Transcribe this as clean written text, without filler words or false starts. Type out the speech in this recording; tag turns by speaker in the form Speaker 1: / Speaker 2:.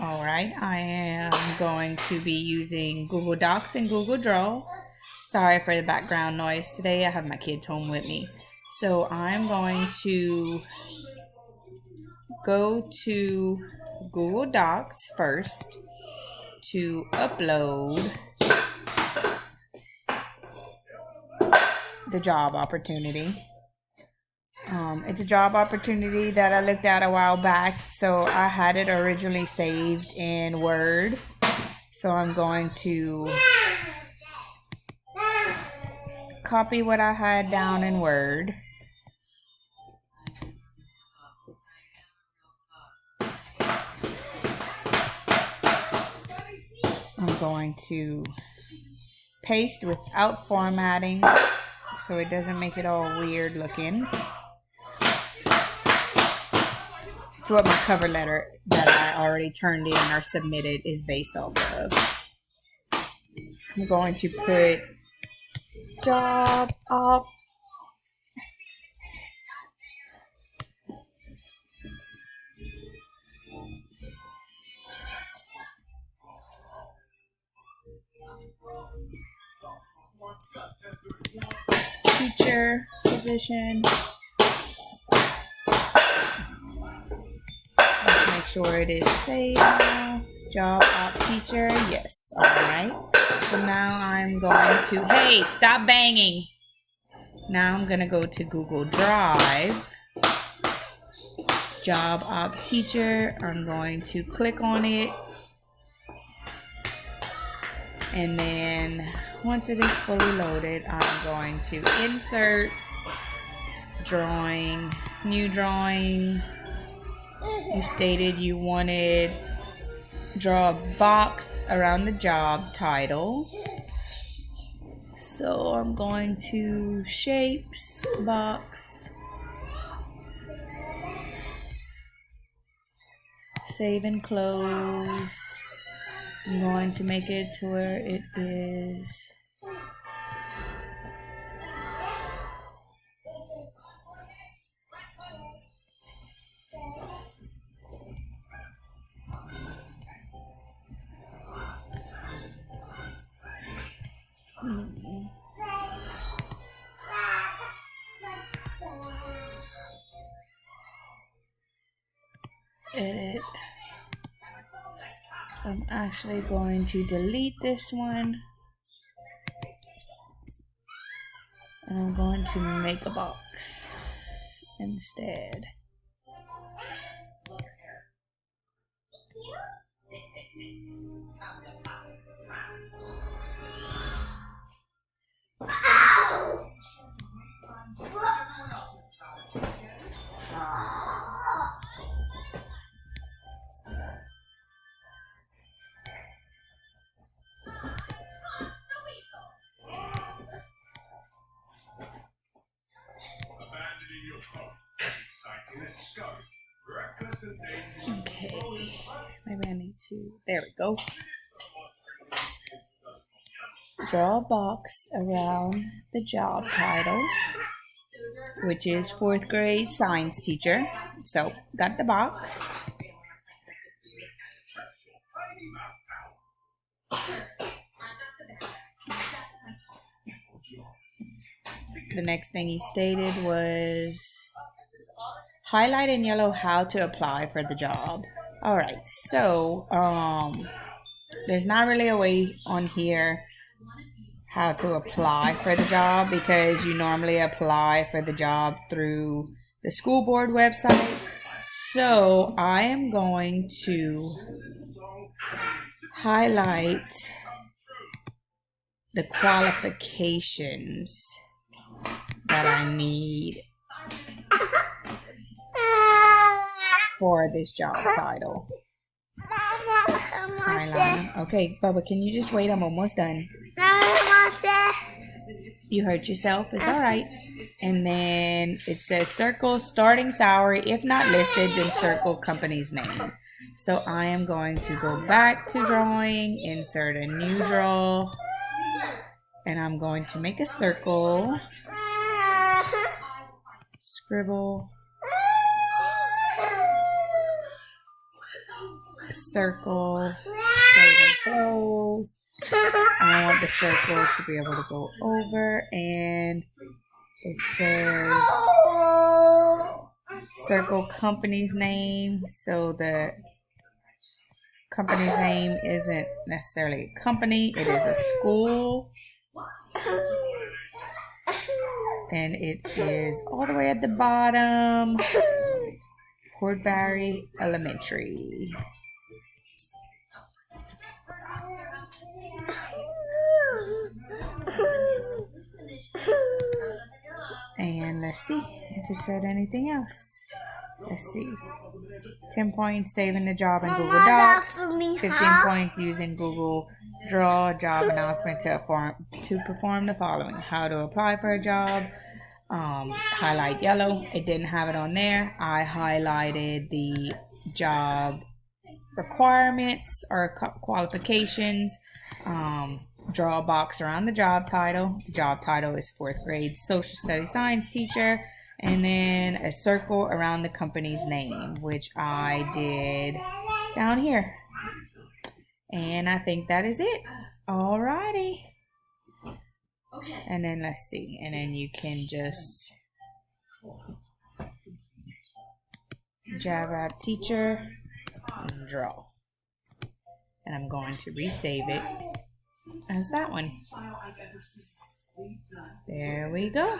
Speaker 1: All right, I am going to be using Google Docs and Google Draw. Sorry for the background noise. Today I have my kids home with me. So I'm going to go to Google Docs first to upload the job opportunity. It's a job opportunity that I looked at a while back, so I had it originally saved in Word. So I'm going to copy what I had down in Word. I'm going to paste without formatting so it doesn't make it all weird looking. It's what my cover letter that I already turned in or submitted is based off of. I'm going to put job op. Teacher position. Let's make sure it is saved now. Job op teacher. Yes. All right. So now I'm going to, hey, stop banging. Now I'm going to go to Google Drive. Job op teacher. I'm going to click on it. And then once it is fully loaded, I'm going to insert drawing, new drawing. You stated you wanted draw a box around the job title. So I'm going to shapes, box, save and close. I'm going to make it to where it is. Edit. I'm actually going to delete this one. And I'm going to make a box instead. Okay, maybe I need to, there we go. Draw a box around the job title, which is 4th grade science teacher. So, got the box. The next thing he stated was highlight in yellow how to apply for the job. All right, so there's not really a way on here how to apply for the job because you normally apply for the job through the school board website. So I am going to highlight the qualifications that I need for this job title. Highlight. Okay, Bubba, can you just wait? I'm almost done. You hurt yourself. It's all right. And then it says circle starting salary. If not listed, then circle company's name. So I am going to go back to drawing, insert a new draw, and I'm going to make a circle, scribble, circle, save and close. I want the circle to be able to go over, and it says circle company's name. So the company's name isn't necessarily a company, it is a school. And it is all the way at the bottom. Port Barre Elementary. And let's see if it said anything else. Let's see. 10 points saving the job in Google Docs. 15 points using Google Draw job announcement to perform the following. How to apply for a job. Highlight yellow. It didn't have it on there. I highlighted the job requirements or qualifications. Draw a box around the job title. The job title is 4th grade social studies science teacher. And then a circle around the company's name, which I did down here. And I think that is it. Alrighty. And then let's see. And then you can just Java teacher and draw. And I'm going to resave it as that one. There we go.